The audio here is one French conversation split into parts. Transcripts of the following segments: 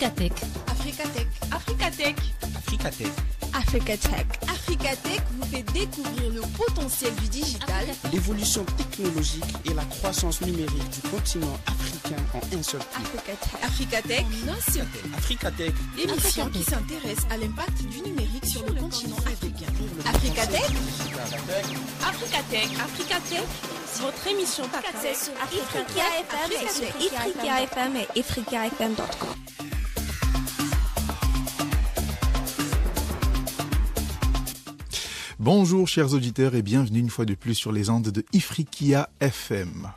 Africatech. Africatech. Africatech. Africatech. Africatech. Africatech vous fait découvrir le potentiel du digital, l'évolution technologique et la croissance numérique du continent africain en un seul clic. Africatech, en un seul clic. Africatech, L'émission qui s'intéresse à l'impact du numérique sur le continent africain. Africatech. Africatech. Africatech. Votre émission Accès sur Africa FM et sur Africa FM et africafm.com. Bonjour chers auditeurs et bienvenue une fois de plus sur les ondes de Ifriqiya FM.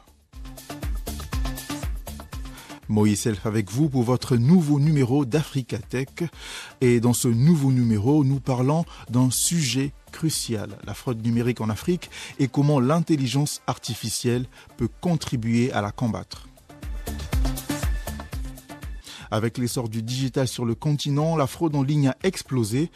Moïse Self avec vous pour votre nouveau numéro d'Africatech. Et dans ce nouveau numéro, nous parlons d'un sujet crucial, la fraude numérique en Afrique et comment l'intelligence artificielle peut contribuer à la combattre. Avec l'essor du digital sur le continent, la fraude en ligne a explosé.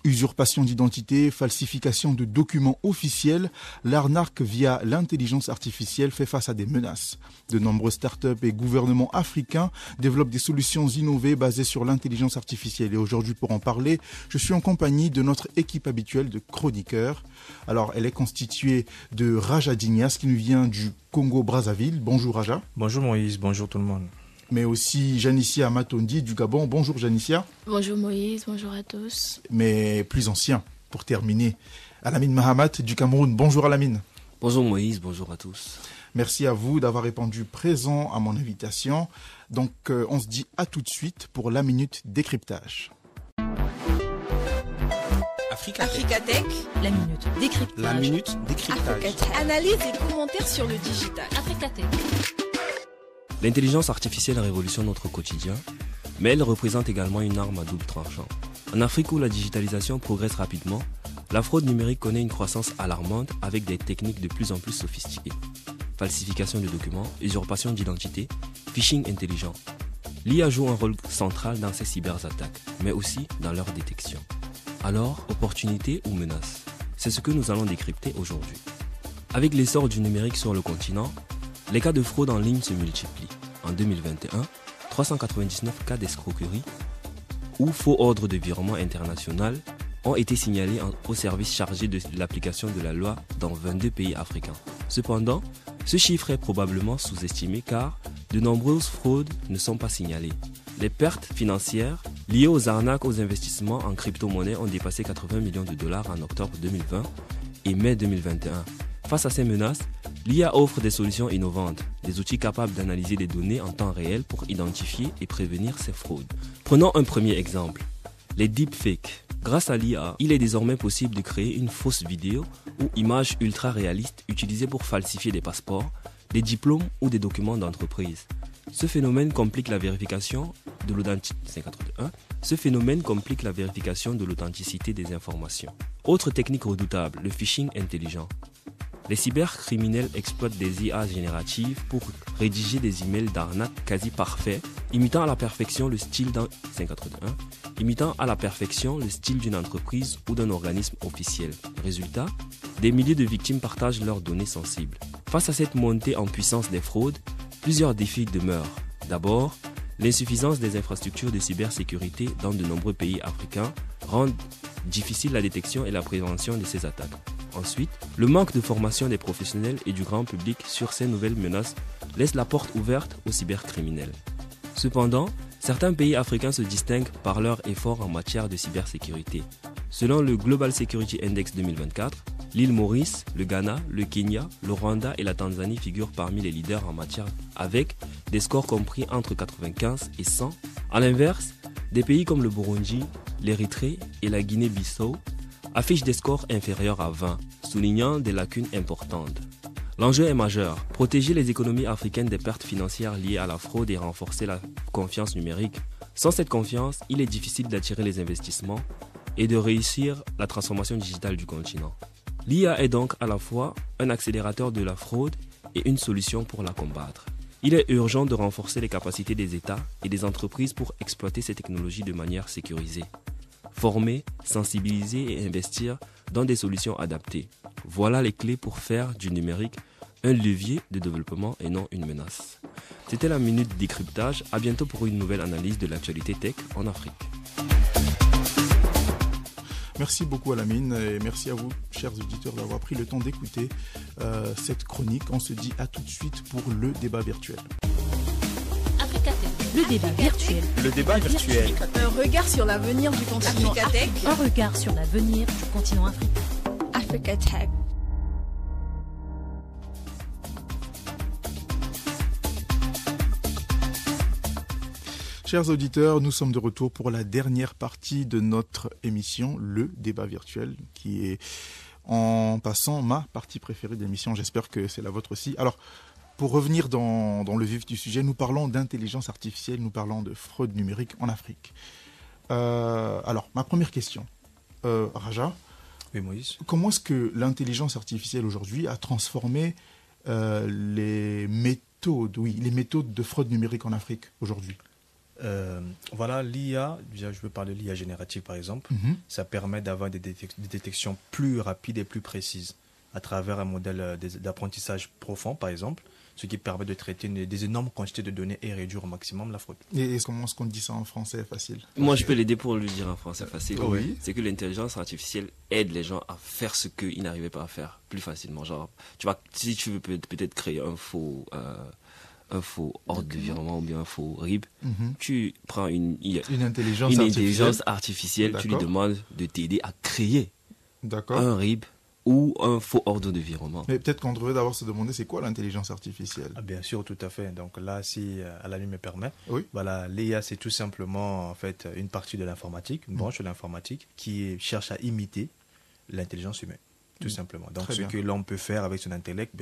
Usurpation d'identité, falsification de documents officiels, l'arnaque via l'intelligence artificielle fait face à des menaces. De nombreux startups et gouvernements africains développent des solutions innovées basées sur l'intelligence artificielle. Et aujourd'hui, pour en parler, je suis en compagnie de notre équipe habituelle de chroniqueurs. Alors, elle est constituée de Raja Dignas, qui nous vient du Congo-Brazzaville. Bonjour Raja. Bonjour Moïse, bonjour tout le monde. Mais aussi Janicia Matondi du Gabon. Bonjour Janicia. Bonjour Moïse, bonjour à tous. Mais plus ancien, pour terminer, Alamine Mahamat du Cameroun. Bonjour Alamine. Bonjour Moïse, bonjour à tous. Merci à vous d'avoir répondu présent à mon invitation. Donc on se dit à tout de suite pour la minute décryptage. Africatech, La minute décryptage. la minute décryptage. Africatech. Analyse et commentaires sur le digital. Africatech. L'intelligence artificielle révolutionne notre quotidien, mais elle représente également une arme à double tranchant. En Afrique où la digitalisation progresse rapidement, la fraude numérique connaît une croissance alarmante avec des techniques de plus en plus sophistiquées. Falsification de documents, usurpation d'identité, phishing intelligent. L'IA joue un rôle central dans ces cyberattaques, mais aussi dans leur détection. Alors, opportunité ou menace? C'est ce que nous allons décrypter aujourd'hui. Avec l'essor du numérique sur le continent, les cas de fraude en ligne se multiplient. En 2021, 399 cas d'escroquerie ou faux ordres de virement international ont été signalés au service chargé de l'application de la loi dans 22 pays africains. Cependant, ce chiffre est probablement sous-estimé car de nombreuses fraudes ne sont pas signalées. Les pertes financières liées aux arnaques aux investissements en crypto-monnaie ont dépassé 80 millions de dollars en octobre 2020 et mai 2021. Face à ces menaces, l'IA offre des solutions innovantes, des outils capables d'analyser les données en temps réel pour identifier et prévenir ces fraudes. Prenons un premier exemple, les deepfakes. Grâce à l'IA, il est désormais possible de créer une fausse vidéo ou image ultra réaliste utilisée pour falsifier des passeports, des diplômes ou des documents d'entreprise. Ce phénomène complique la vérification de l'authenticité des informations. Autre technique redoutable, le phishing intelligent. Les cybercriminels exploitent des IA génératives pour rédiger des emails d'arnaque quasi parfaits, imitant à la perfection le style d'une entreprise ou d'un organisme officiel. Résultat, des milliers de victimes partagent leurs données sensibles. Face à cette montée en puissance des fraudes, plusieurs défis demeurent. D'abord, l'insuffisance des infrastructures de cybersécurité dans de nombreux pays africains rend difficile la détection et la prévention de ces attaques. Ensuite, le manque de formation des professionnels et du grand public sur ces nouvelles menaces laisse la porte ouverte aux cybercriminels. Cependant, certains pays africains se distinguent par leurs efforts en matière de cybersécurité. Selon le Global Security Index 2024, l'île Maurice, le Ghana, le Kenya, le Rwanda et la Tanzanie figurent parmi les leaders en matière avec des scores compris entre 95 et 100. A l'inverse, des pays comme le Burundi, l'Érythrée et la Guinée-Bissau affichent des scores inférieurs à 20, soulignant des lacunes importantes. L'enjeu est majeur, protéger les économies africaines des pertes financières liées à la fraude et renforcer la confiance numérique. Sans cette confiance, il est difficile d'attirer les investissements et de réussir la transformation digitale du continent. L'IA est donc à la fois un accélérateur de la fraude et une solution pour la combattre. Il est urgent de renforcer les capacités des États et des entreprises pour exploiter ces technologies de manière sécurisée. Former, sensibiliser et investir dans des solutions adaptées. Voilà les clés pour faire du numérique un levier de développement et non une menace. C'était la Minute Décryptage. À bientôt pour une nouvelle analyse de l'actualité tech en Afrique. Merci beaucoup Alamine et merci à vous, chers auditeurs, d'avoir pris le temps d'écouter cette chronique. On se dit à tout de suite pour le débat virtuel. Le débat virtuel. Le débat virtuel. Un regard sur l'avenir du continent Afrique. Un regard sur l'avenir du continent africain. Africa Tech. Chers auditeurs, nous sommes de retour pour la dernière partie de notre émission, le débat virtuel, qui est en passant ma partie préférée de l'émission. J'espère que c'est la vôtre aussi. Alors, pour revenir dans le vif du sujet, nous parlons d'intelligence artificielle, nous parlons de fraude numérique en Afrique. Alors, ma première question, Raja. Oui, Moïse. Comment est-ce que l'intelligence artificielle aujourd'hui a transformé les méthodes de fraude numérique en Afrique aujourd'hui? Voilà, l'IA, je veux parler de l'IA générative par exemple, ça permet d'avoir des détections plus rapides et plus précises à travers un modèle d'apprentissage profond par exemple, ce qui permet de traiter des énormes quantités de données et réduire au maximum la fraude. Et comment est-ce qu'on dit ça en français facile? Moi, je peux l'aider pour le dire en français facile. Oui. C'est que l'intelligence artificielle aide les gens à faire ce qu'ils n'arrivaient pas à faire plus facilement. Genre, tu vois, si tu veux peut-être créer un faux ordre de virement ou bien un faux RIB, tu prends une intelligence artificielle, tu lui demandes de t'aider à créer un RIB ou un faux ordre de virement. Mais peut-être qu'on devrait d'abord se demander c'est quoi l'intelligence artificielle? Bien sûr, tout à fait. Donc là, si Alamine me permet, oui. Voilà, l'IA c'est tout simplement en fait une partie de l'informatique, une branche de l'informatique qui cherche à imiter l'intelligence humaine. Tout simplement. Donc, ce que l'on peut faire avec son intellect,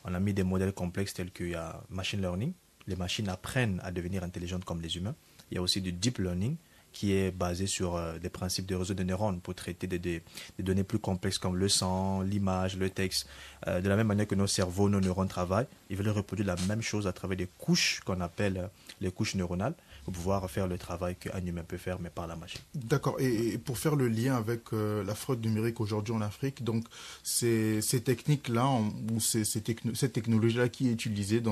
on a mis des modèles complexes tels qu'il y a machine learning. Les machines apprennent à devenir intelligentes comme les humains. Il y a aussi du deep learning qui est basé sur des principes de réseau de neurones pour traiter des données plus complexes comme le sang, l'image, le texte. De la même manière que nos cerveaux, nos neurones travaillent, ils veulent reproduire la même chose à travers des couches qu'on appelle les couches neuronales pour pouvoir faire le travail qu'un humain peut faire, mais par la machine. D'accord. Et pour faire le lien avec la fraude numérique aujourd'hui en Afrique, donc ces techniques-là, ou cette technologie-là qui est utilisée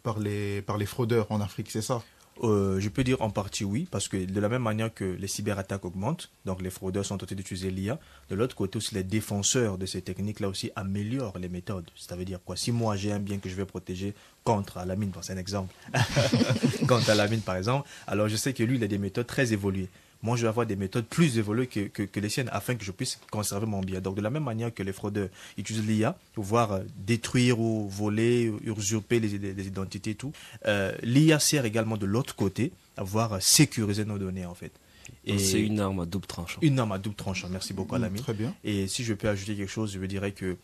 par les fraudeurs en Afrique, c'est ça? Je peux dire en partie oui, parce que de la même manière que les cyberattaques augmentent, donc les fraudeurs sont tentés d'utiliser l'IA, de l'autre côté aussi les défenseurs de ces techniques-là aussi améliorent les méthodes. Ça veut dire quoi? Si moi j'ai un bien que je vais protéger contre Alamine, c'est un exemple, contre Alamine par exemple, alors je sais que lui il a des méthodes très évoluées. Moi, je vais avoir des méthodes plus évoluées que les siennes afin que je puisse conserver mon bien. Donc, de la même manière que les fraudeurs utilisent l'IA pour pouvoir détruire ou voler, usurper les identités et tout, l'IA sert également de l'autre côté à pouvoir sécuriser nos données, en fait. Et c'est une arme à double tranchant. Une arme à double tranchant. Merci beaucoup, Alamine. Très bien. Et si je peux ajouter quelque chose, je dirais que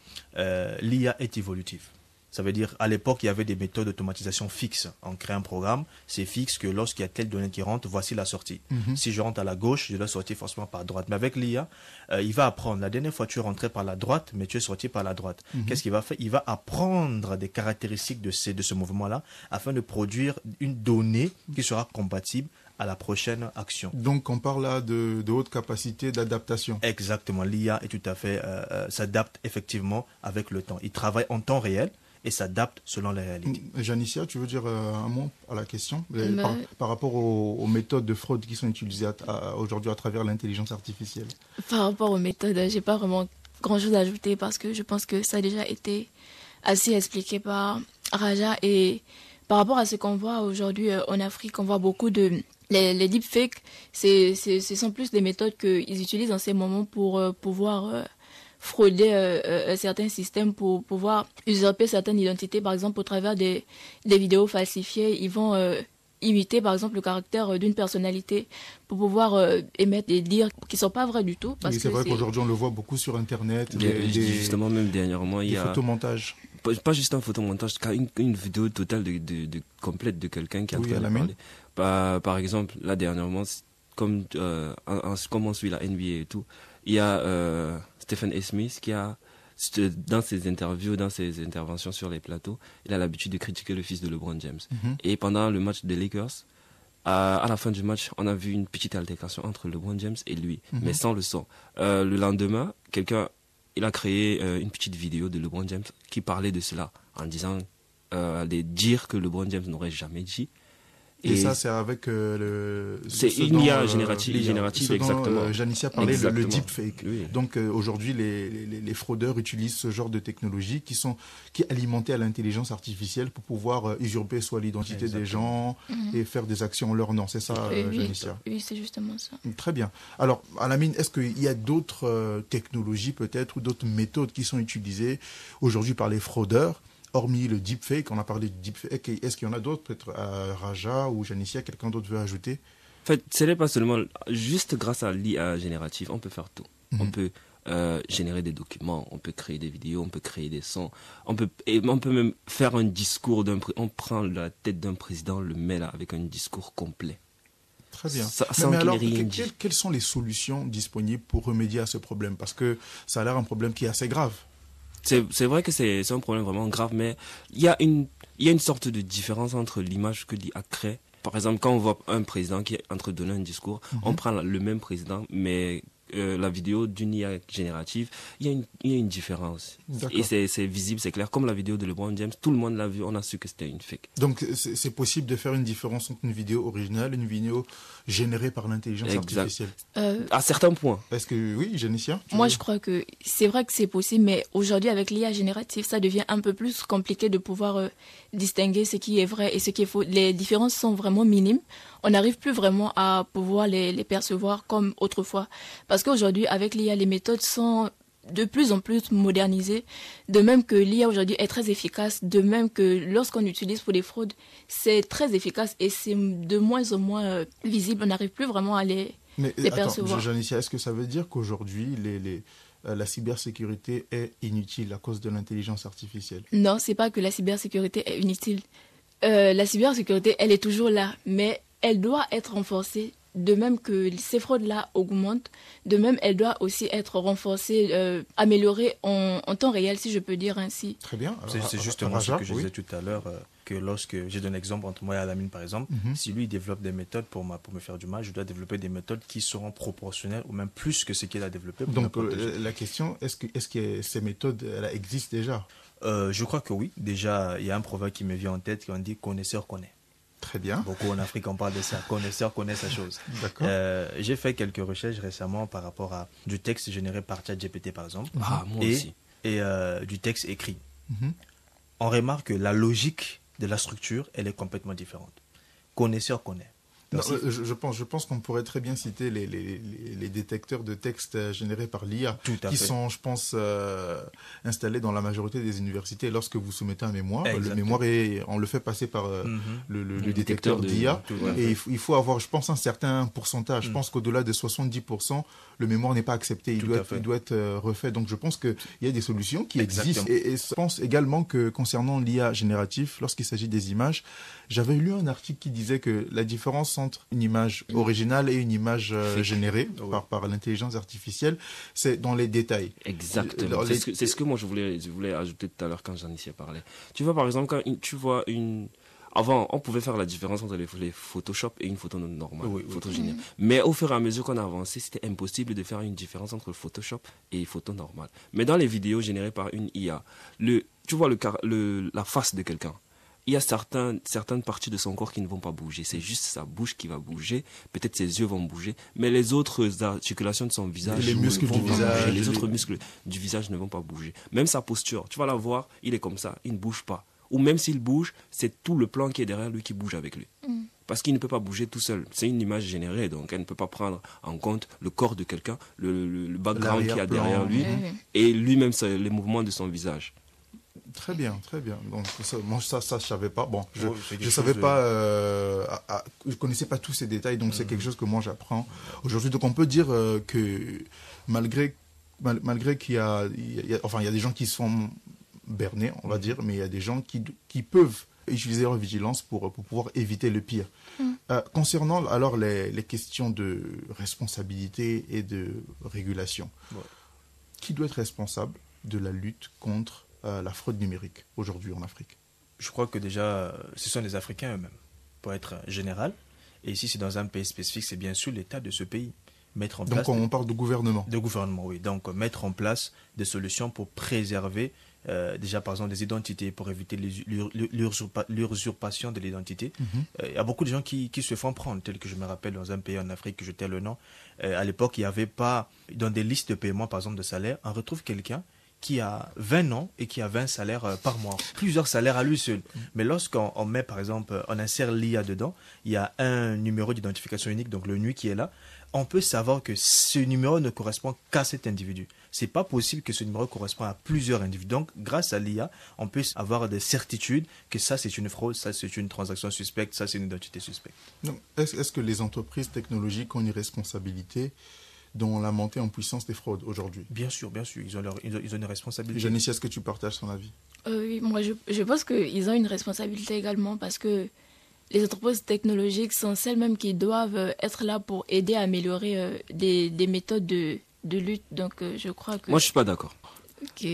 l'IA est évolutive. Ça veut dire, à l'époque, il y avait des méthodes d'automatisation fixes. On crée un programme, c'est fixe que lorsqu'il y a telle donnée qui rentre, voici la sortie. Si je rentre à la gauche, je dois sortir forcément par droite. Mais avec l'IA, il va apprendre. La dernière fois, tu es rentré par la droite, mais tu es sorti par la droite. Qu'est-ce qu'il va faire? Il va apprendre des caractéristiques de ce mouvement-là afin de produire une donnée qui sera compatible à la prochaine action. Donc, on parle là de haute capacité d'adaptation. Exactement. L'IA est tout à fait s'adapte effectivement avec le temps. Il travaille en temps réel et s'adapte selon la réalité. Janicia, tu veux dire un mot à la question par rapport aux méthodes de fraude qui sont utilisées aujourd'hui à travers l'intelligence artificielle? Par rapport aux méthodes, j'ai pas vraiment grand-chose à ajouter parce que je pense que ça a déjà été assez expliqué par Raja. Et par rapport à ce qu'on voit aujourd'hui en Afrique, on voit beaucoup de... Les deepfakes, ce sont plus des méthodes qu'ils utilisent en ces moments pour pouvoir... frauder certains systèmes pour pouvoir usurper certaines identités. Par exemple, au travers des vidéos falsifiées, ils vont imiter, par exemple, le caractère d'une personnalité pour pouvoir émettre des dires qui ne sont pas vrais du tout. Oui, c'est vrai qu'aujourd'hui, on le voit beaucoup sur Internet. Justement, même dernièrement, il y a... photomontages. Pas juste un photomontage, une vidéo totale complète de quelqu'un qui est en train de parler. Par exemple, là, dernièrement, comme on suit la NBA et tout, il y a... Stephen A. Smith qui a, dans ses interviews, dans ses interventions sur les plateaux, il a l'habitude de critiquer le fils de LeBron James. Et pendant le match des Lakers, à la fin du match, on a vu une petite altercation entre LeBron James et lui, mais sans le son. Le lendemain, il a créé une petite vidéo de LeBron James qui parlait de cela, en disant aller dire que LeBron James n'aurait jamais dit. Et ça, c'est avec c'est une IA générative, exactement. Janicia parlait le deepfake. Oui. Donc aujourd'hui, les fraudeurs utilisent ce genre de technologie qui est alimentée à l'intelligence artificielle pour pouvoir usurper soit l'identité des gens et faire des actions en leur nom. C'est ça, Janicia? Oui, c'est justement ça. Très bien. Alors, Alamine, est-ce qu'il y a d'autres technologies peut-être ou d'autres méthodes qui sont utilisées aujourd'hui par les fraudeurs? Hormis le deepfake, on a parlé de deepfake, est-ce qu'il y en a d'autres, peut-être Raja ou Janicia, quelqu'un d'autre veut ajouter? En fait, ce n'est pas seulement, juste grâce à l'IA générative, on peut faire tout. On peut générer des documents, on peut créer des vidéos, on peut créer des sons, on peut même faire un discours on prend la tête d'un président, le met là avec un discours complet. Très bien. Mais alors, quelles sont les solutions disponibles pour remédier à ce problème? Parce que ça a l'air un problème qui est assez grave. C'est vrai que c'est un problème vraiment grave, mais il y a une sorte de différence entre l'image que l'IA crée. Par exemple, quand on voit un président qui est en train de donner un discours, on prend le même président, mais la vidéo d'une IA générative, il y a une différence. Et c'est visible, c'est clair. Comme la vidéo de LeBron James, tout le monde l'a vu, on a su que c'était une fake. Donc c'est possible de faire une différence entre une vidéo originale et une vidéo générée par l'intelligence artificielle? À certains points. Est-ce que oui, Janicia? Moi, je crois que c'est vrai que c'est possible, mais aujourd'hui, avec l'IA générative, ça devient un peu plus compliqué de pouvoir distinguer ce qui est vrai et ce qui est faux. Les différences sont vraiment minimes. On n'arrive plus vraiment à pouvoir les percevoir comme autrefois. Parce qu'aujourd'hui, avec l'IA, les méthodes sont de plus en plus modernisées. De même que l'IA aujourd'hui est très efficace, de même que lorsqu'on utilise pour des fraudes, c'est très efficace et c'est de moins en moins visible. On n'arrive plus vraiment à les percevoir. Janicia, est-ce que ça veut dire qu'aujourd'hui, la cybersécurité est inutile à cause de l'intelligence artificielle? Non, c'est pas que la cybersécurité est inutile. La cybersécurité, elle est toujours là, mais elle doit être renforcée. De même que ces fraudes-là augmentent, de même, elle doit aussi être renforcée, améliorée en temps réel, si je peux dire ainsi. Très bien. C'est justement ce que je disais tout à l'heure, que lorsque j'ai donné un exemple entre moi et Alamine, par exemple, si lui développe des méthodes pour me faire du mal, je dois développer des méthodes qui seront proportionnelles ou même plus que ce qu'il a développé. Donc la question, est-ce que ces méthodes existent déjà? Je crois que oui. Déjà, il y a un proverbe qui me vient en tête qui on dit « connaisseur connaît ». Très bien. Beaucoup en Afrique, on parle de ça. Connaisseur connaît sa chose. D'accord. J'ai fait quelques recherches récemment par rapport à du texte généré par ChatGPT, par exemple. Moi aussi. Et du texte écrit. On remarque que la logique de la structure, elle est complètement différente. Connaisseur connaît. Non, je pense qu'on pourrait très bien citer les détecteurs de texte générés par l'IA qui sont, je pense, installés dans la majorité des universités. Lorsque vous soumettez un mémoire, le mémoire on le fait passer par le détecteur d'IA. Et il faut avoir, je pense, un certain pourcentage. Je pense qu'au-delà de 70%, le mémoire n'est pas accepté. Il doit être refait. Donc je pense qu'il y a des solutions qui existent. Et je pense également que concernant l'IA génératif, lorsqu'il s'agit des images, j'avais lu un article qui disait que la différence entre une image originale et une image générée par l'intelligence artificielle, c'est dans les détails. Exactement. C'est ce que moi je voulais ajouter tout à l'heure quand Janicia parlait. Tu vois, par exemple, quand tu vois une... Avant, on pouvait faire la différence entre les Photoshop et une photo normale, photo générée. Mais au fur et à mesure qu'on a avancé, c'était impossible de faire une différence entre Photoshop et photo normale. Mais dans les vidéos générées par une IA, tu vois la face de quelqu'un. Il y a certaines parties de son corps qui ne vont pas bouger. C'est juste sa bouche qui va bouger. Peut-être ses yeux vont bouger. Mais les autres articulations de son visage, les muscles du visage, les autres muscles du visage ne vont pas bouger. Même sa posture, tu vas la voir, il est comme ça, il ne bouge pas. Ou même s'il bouge, c'est tout le plan qui est derrière lui qui bouge avec lui. Parce qu'il ne peut pas bouger tout seul. C'est une image générée, donc elle ne peut pas prendre en compte le corps de quelqu'un, le background qu'il y a derrière lui, et lui-même les mouvements de son visage. Très bien, très bien. Donc moi ça je savais pas. Bon, je savais pas, je connaissais pas tous ces détails, donc c'est quelque chose que moi j'apprends aujourd'hui. Donc on peut dire que malgré qu'il y a des gens qui sont bernés, on va dire, mais il y a des gens qui peuvent utiliser leur vigilance pour pouvoir éviter le pire. Concernant alors les questions de responsabilité et de régulation, qui doit être responsable de la lutte contre la fraude numérique aujourd'hui en Afrique? Je crois que déjà, ce sont les Africains eux-mêmes, pour être général. Et ici, c'est dans un pays spécifique, c'est bien sûr l'État de ce pays. Mettre en place on parle de gouvernement. De gouvernement, oui. Donc, mettre en place des solutions pour préserver déjà par exemple des identités pour éviter l'usurpation de l'identité. Il y a beaucoup de gens qui se font prendre, tel que je me rappelle dans un pays en Afrique, que je tais le nom. À l'époque, il n'y avait pas, dans des listes de paiement par exemple de salaire, on retrouve quelqu'un qui a 20 noms et qui a 20 salaires par mois. Plusieurs salaires à lui seul. Mais lorsqu'on met, par exemple, on insère l'IA dedans, il y a un numéro d'identification unique, donc le NUI qui est là, on peut savoir que ce numéro ne correspond qu'à cet individu. C'est pas possible que ce numéro corresponde à plusieurs individus. Donc, grâce à l'IA, on peut avoir des certitudes que ça, c'est une fraude, ça, c'est une transaction suspecte, ça, c'est une identité suspecte. Donc, est-ce que les entreprises technologiques ont une responsabilité dans la montée en puissance des fraudes aujourd'hui? Bien sûr, ils ont une responsabilité. Janicia, est-ce que tu partages son avis? Oui, moi je pense qu'ils ont une responsabilité également parce que les entreprises technologiques sont celles mêmes qui doivent être là pour aider à améliorer des méthodes de lutte. Donc je crois que... Moi je suis pas d'accord. Ok.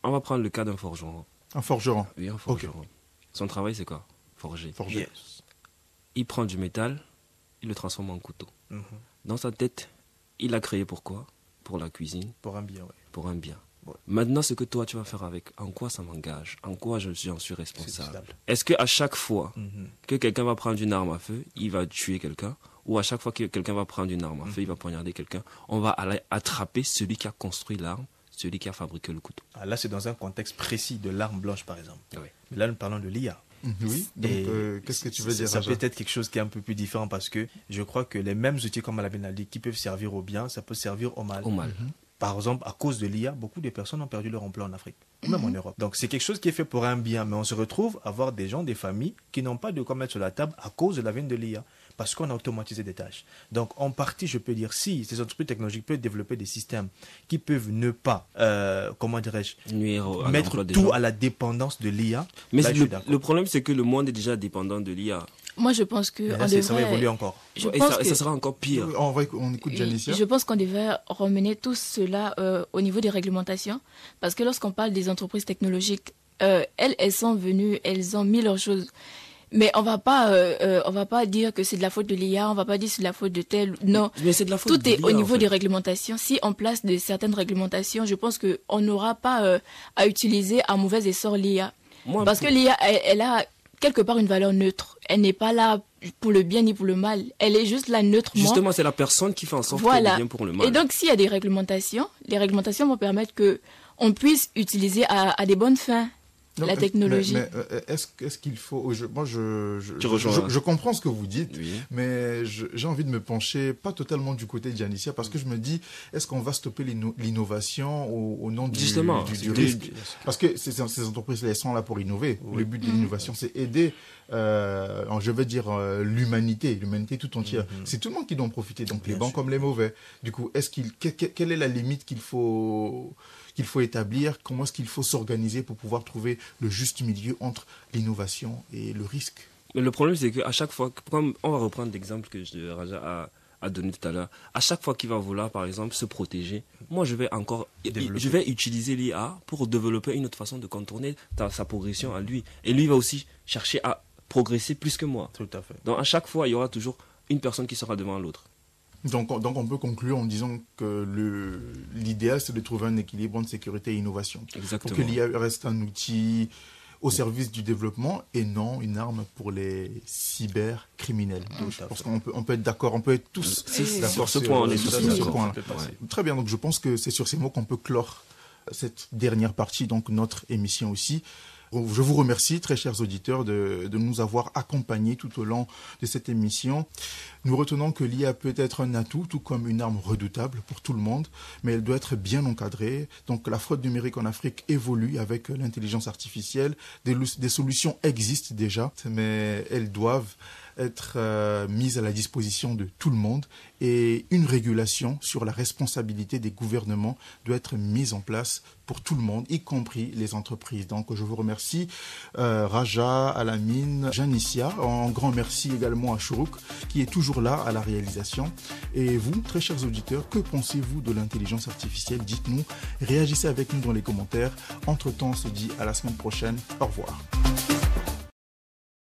On va prendre le cas d'un forgeron. Un forgeron? Oui, un forgeron. Okay. Son travail c'est quoi? Forger. Yes. Il prend du métal, il le transforme en couteau. Dans sa tête, il l'a créé pour quoi? Pour la cuisine. Pour un bien, oui. Pour un bien. Ouais. Maintenant, ce que toi, tu vas faire avec, en quoi ça m'engage? En quoi j'en suis responsable? Est-ce qu'à chaque fois que quelqu'un va prendre une arme à feu, il va tuer quelqu'un? Ou à chaque fois que quelqu'un va prendre une arme à feu, il va poignarder quelqu'un, on va aller attraper celui qui a construit l'arme, celui qui a fabriqué le couteau? Là, c'est dans un contexte précis de l'arme blanche, par exemple. Oui. Mais là, nous parlons de l'IA. Oui, donc qu'est-ce que tu veux dire? Ça peut être quelque chose qui est un peu plus différent parce que je crois que les mêmes outils, comme Alabine a dit, qui peuvent servir au bien, ça peut servir au mal. Par exemple, à cause de l'IA, beaucoup de personnes ont perdu leur emploi en Afrique, même en Europe. Donc c'est quelque chose qui est fait pour un bien, mais on se retrouve à avoir des gens, des familles qui n'ont pas de quoi mettre sur la table à cause de la veine de l'IA, parce qu'on a automatisé des tâches. Donc en partie, je peux dire, si ces entreprises technologiques peuvent développer des systèmes qui peuvent ne pas, mettre tout à la dépendance de l'IA. Mais là, le problème, c'est que le monde est déjà dépendant de l'IA. Moi, je pense que ça va évoluer encore. Ça sera encore pire. On écoute Janicia. Je pense qu'on devrait ramener tout cela au niveau des réglementations. Parce que lorsqu'on parle des entreprises technologiques, elles sont venues, elles ont mis leurs choses. Mais on va pas dire que c'est de la faute de l'IA, on va pas dire que c'est de la faute de tel. Non, mais c'est de la faute tout est au niveau des réglementations. Si on place certaines réglementations, je pense qu'on n'aura pas à utiliser à mauvais essor l'IA. Parce que l'IA, elle a quelque part une valeur neutre. Elle n'est pas là pour le bien ni pour le mal. Elle est juste là neutrement. Justement, c'est la personne qui fait en sorte qu'elle est bien pour le mal. Et donc, s'il y a des réglementations, les réglementations vont permettre qu'on puisse utiliser à des bonnes fins la technologie. Mais est-ce qu'il faut... Je comprends ce que vous dites, oui. Mais j'ai envie de me pencher, pas totalement du côté de Janicia, parce que je me dis, est-ce qu'on va stopper l'innovation au nom du risque? Parce que ces entreprises, elles sont là pour innover. Oui. Le but de l'innovation, c'est aider, je veux dire, l'humanité tout entière. C'est tout le monde qui doit en profiter, donc les bons comme les mauvais. Du coup, quelle est la limite qu'il faut établir? Comment est-ce qu'il faut s'organiser pour pouvoir trouver le juste milieu entre l'innovation et le risque? Mais le problème, c'est qu'à chaque fois, comme on va reprendre l'exemple que Raja a donné tout à l'heure, à chaque fois qu'il va vouloir, par exemple, se protéger, moi, je vais utiliser l'IA pour développer une autre façon de contourner sa progression à lui. Et lui va aussi chercher à progresser plus que moi. Tout à fait. Donc, à chaque fois, il y aura toujours une personne qui sera devant l'autre. Donc on peut conclure en disant que l'idéal, c'est de trouver un équilibre entre sécurité et innovation. Exactement. Pour que l'IA reste un outil au service du développement et non une arme pour les cybercriminels. Parce qu'on peut être d'accord, on peut être tous d'accord sur ce point. Très bien, donc je pense que c'est sur ces mots qu'on peut clore cette dernière partie, donc notre émission aussi. Je vous remercie, très chers auditeurs, de nous avoir accompagnés tout au long de cette émission. Nous retenons que l'IA peut être un atout, tout comme une arme redoutable pour tout le monde, mais elle doit être bien encadrée. Donc la fraude numérique en Afrique évolue avec l'intelligence artificielle. Des solutions existent déjà, mais elles doivent être mises à la disposition de tout le monde, et une régulation sur la responsabilité des gouvernements doit être mise en place pour tout le monde, y compris les entreprises. Donc je vous remercie Raja, Alamine, Janicia. Un grand merci également à Chourouk qui est toujours là à la réalisation. Et vous, très chers auditeurs, que pensez-vous de l'intelligence artificielle? Dites-nous, réagissez avec nous dans les commentaires. Entre-temps, on se dit à la semaine prochaine. Au revoir.